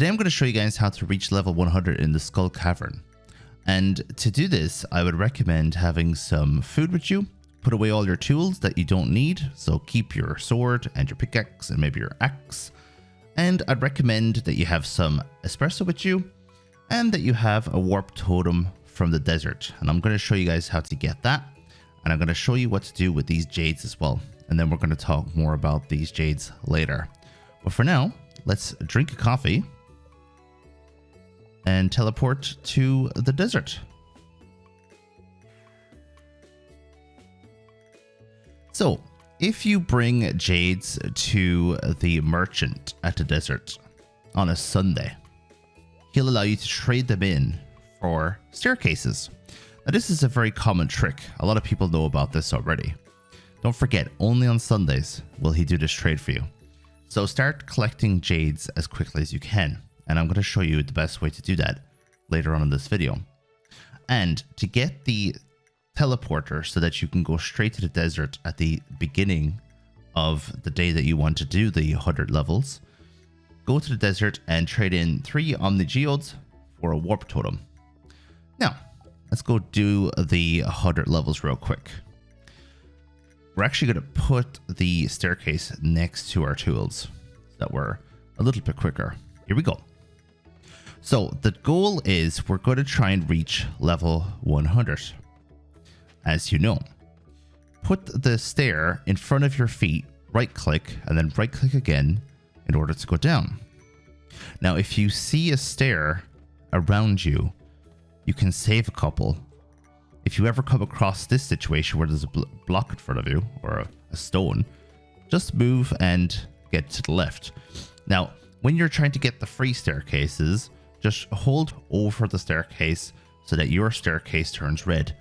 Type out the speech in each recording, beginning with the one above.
Today I'm going to show you guys how to reach level 100 in the Skull Cavern. And to do this, I would recommend having some food with you. Put away all your tools that you don't need, so keep your sword and your pickaxe and maybe your axe. And I'd recommend that you have some espresso with you and that you have a warp totem from the desert. And I'm going to show you guys how to get that. And I'm going to show you what to do with these jades as well. And then we're going to talk more about these jades later. But for now, let's drink a coffee and teleport to the desert. So, if you bring jades to the merchant at the desert on a Sunday, he'll allow you to trade them in for staircases. Now, this is a very common trick. A lot of people know about this already. Don't forget, only on Sundays will he do this trade for you. So start collecting jades as quickly as you can. And I'm going to show you the best way to do that later on in this video. And to get the teleporter so that you can go straight to the desert at the beginning of the day that you want to do the 100 levels, go to the desert and trade in 3 Omni Geodes for a warp totem. Now, let's go do the 100 levels real quick. We're actually going to put the staircase next to our tools so that we're a little bit quicker. Here we go. So the goal is we're going to try and reach level 100. As you know, put the stair in front of your feet, right click, and then right click again in order to go down. Now, if you see a stair around you, you can save a couple. If you ever come across this situation where there's a block in front of you or a stone, just move and get to the left. Now, when you're trying to get the free staircases, just hold over the staircase so that your staircase turns red.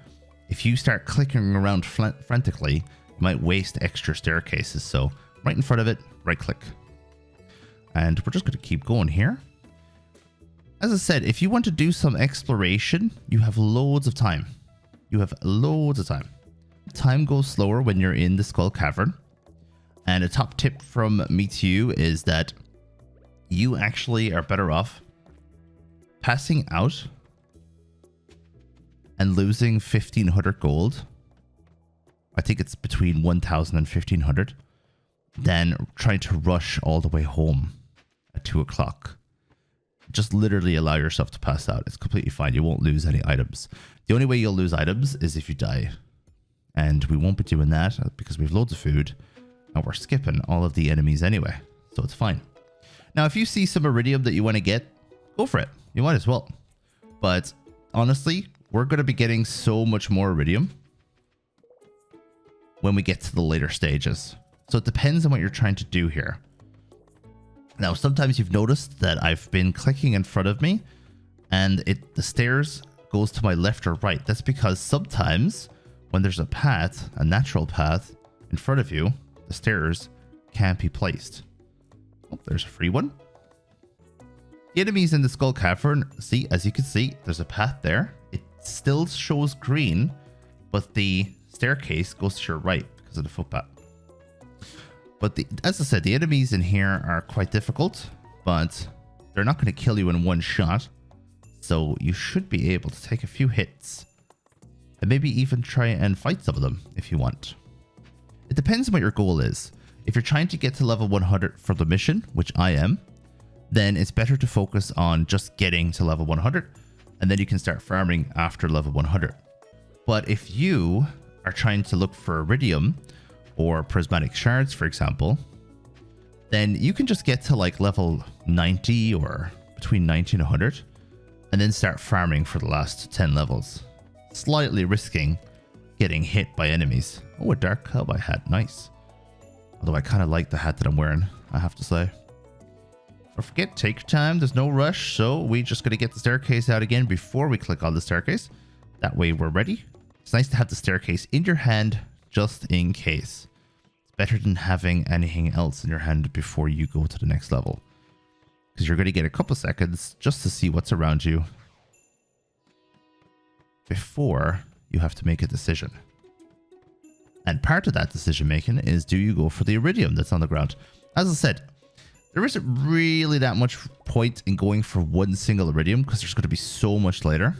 If you start clicking around frantically, you might waste extra staircases. So right in front of it, right click. And we're just going to keep going here. As I said, if you want to do some exploration, you have loads of time. You have loads of time. Time goes slower when you're in the Skull Cavern. And a top tip from me to you is that you actually are better off passing out and losing 1,500 gold. I think it's between 1,000 and 1,500 than trying to rush all the way home at 2 o'clock. Just literally allow yourself to pass out. It's completely fine. You won't lose any items. The only way you'll lose items is if you die. And we won't be doing that because we have loads of food and we're skipping all of the enemies anyway. So it's fine. Now, if you see some iridium that you want to get, go for it. You might as well. But honestly, we're going to be getting so much more iridium when we get to the later stages. So it depends on what you're trying to do here. Now, sometimes you've noticed that I've been clicking in front of me and the stairs goes to my left or right. That's because sometimes when there's a path, a natural path in front of you, the stairs can't be placed. Oh, there's a free one. The enemies in the Skull Cavern, see, as you can see, there's a path there. It still shows green, but the staircase goes to your right because of the footpath. But as I said, the enemies in here are quite difficult, but they're not going to kill you in one shot. So you should be able to take a few hits and maybe even try and fight some of them if you want. It depends on what your goal is. If you're trying to get to level 100 for the mission, which I am, then it's better to focus on just getting to level 100 and then you can start farming after level 100. But if you are trying to look for iridium or prismatic shards, for example, then you can just get to like level 90 or between 90 and 100 and then start farming for the last 10 levels, slightly risking getting hit by enemies. Oh, a dark cowboy hat, nice. Although I kind of like the hat that I'm wearing, I have to say. Don't forget, take your time, there's no rush, so we just gotta get the staircase out again before we click on the staircase. That way we're ready. It's nice to have the staircase in your hand just in case. It's better than having anything else in your hand before you go to the next level, because you're gonna get a couple seconds just to see what's around you before you have to make a decision. And part of that decision making is, do you go for the iridium that's on the ground? As I said, There isn't really that much point in going for one single iridium because there's going to be so much later.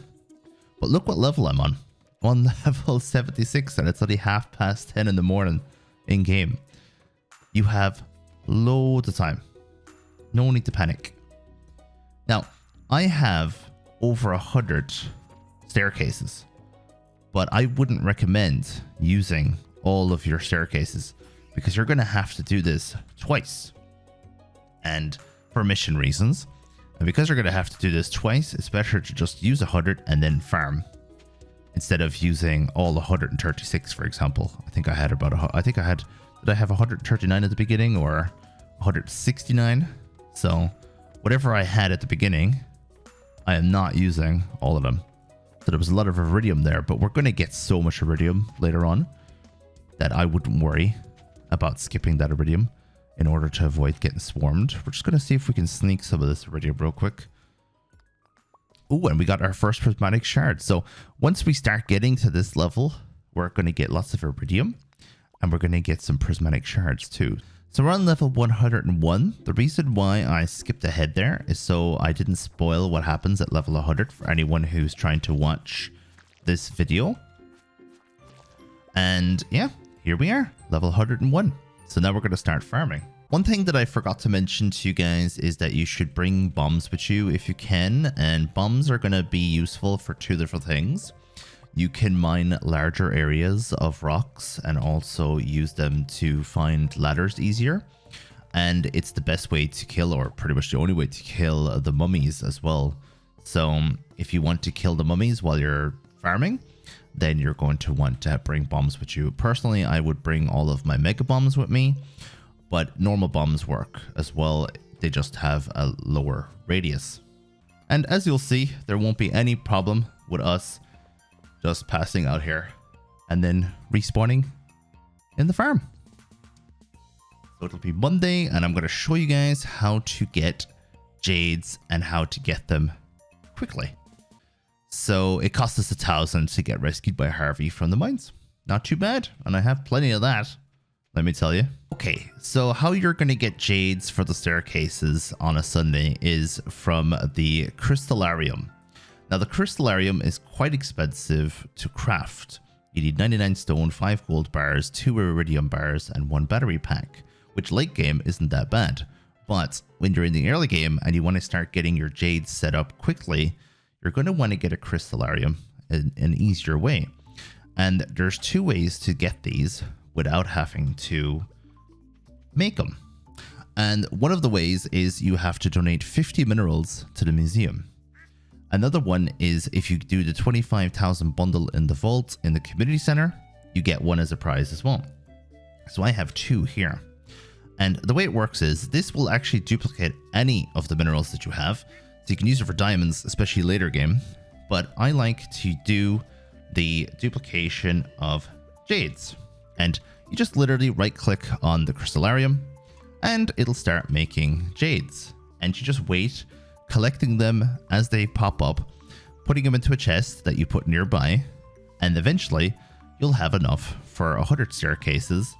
But look what level I'm on. I'm on level 76 and it's already 10:30 in the morning in game. You have loads of time. No need to panic. Now, I have over 100 staircases, but I wouldn't recommend using all of your staircases because you're going to have to do this twice. And for mission reasons, and because you're going to have to do this twice, it's better to just use 100 and then farm instead of using all 136, for example. I think I had did I have 139 at the beginning or 169? So whatever I had at the beginning, I am not using all of them. So there was a lot of iridium there, but we're going to get so much iridium later on that I wouldn't worry about skipping that iridium in order to avoid getting swarmed. We're just going to see if we can sneak some of this iridium real quick. Oh, and we got our first prismatic shard. So once we start getting to this level, we're going to get lots of iridium and we're going to get some prismatic shards too. So we're on level 101. The reason why I skipped ahead there is so I didn't spoil what happens at level 100 for anyone who's trying to watch this video. And yeah, here we are, level 101. So now we're going to start farming. One thing that I forgot to mention to you guys is that you should bring bombs with you if you can. And bombs are going to be useful for two different things. You can mine larger areas of rocks and also use them to find ladders easier. And it's the best way to kill, or pretty much the only way to kill, the mummies as well. So if you want to kill the mummies while you're farming, then you're going to want to bring bombs with you. Personally, I would bring all of my mega bombs with me, but normal bombs work as well. They just have a lower radius. And as you'll see, there won't be any problem with us just passing out here and then respawning in the farm. So it'll be Monday and I'm going to show you guys how to get jades and how to get them quickly. So it cost us 1,000 to get rescued by Harvey from the mines. Not too bad. And I have plenty of that, let me tell you. Okay, so how you're going to get jades for the staircases on a Sunday is from the crystallarium. Now the crystallarium is quite expensive to craft. You need 99 stone, 5 gold bars, 2 iridium bars, and 1 battery pack, which late game isn't that bad. But when you're in the early game and you want to start getting your jades set up quickly, you're going to want to get a crystallarium in an easier way. And there's 2 ways to get these without having to make them. And one of the ways is you have to donate 50 minerals to the museum. Another one is if you do the 25,000 bundle in the vault in the community center, you get 1 as a prize as well. So I have 2 here. And the way it works is this will actually duplicate any of the minerals that you have. So you can use it for diamonds, especially later game. But I like to do the duplication of jades. And you just literally right click on the crystallarium and it'll start making jades. And you just wait, collecting them as they pop up, putting them into a chest that you put nearby. And eventually you'll have enough for 100 staircases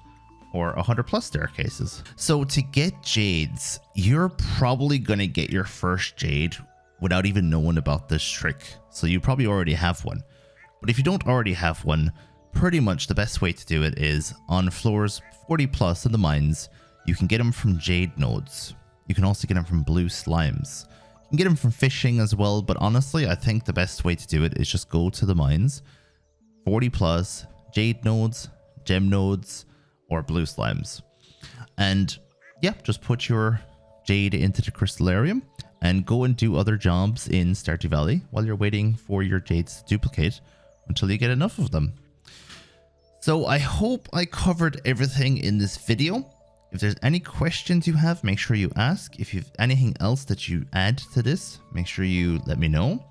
or 100 plus staircases. So to get jades, you're probably going to get your first jade without even knowing about this trick. So you probably already have one. But if you don't already have one, pretty much the best way to do it is on floors 40 plus in the mines, you can get them from jade nodes. You can also get them from blue slimes. You can get them from fishing as well, but honestly, I think the best way to do it is just go to the mines, 40 plus, jade nodes, gem nodes, or blue slimes. And yeah, just put your jade into the crystallarium and go and do other jobs in Stardew Valley while you're waiting for your jades to duplicate until you get enough of them. So I hope I covered everything in this video. If there's any questions you have, make sure you ask. If you have anything else that you add to this, make sure you let me know.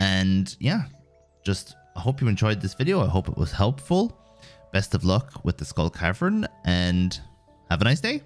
And yeah, just I hope you enjoyed this video. I hope it was helpful. Best of luck with the Skull Cavern and have a nice day.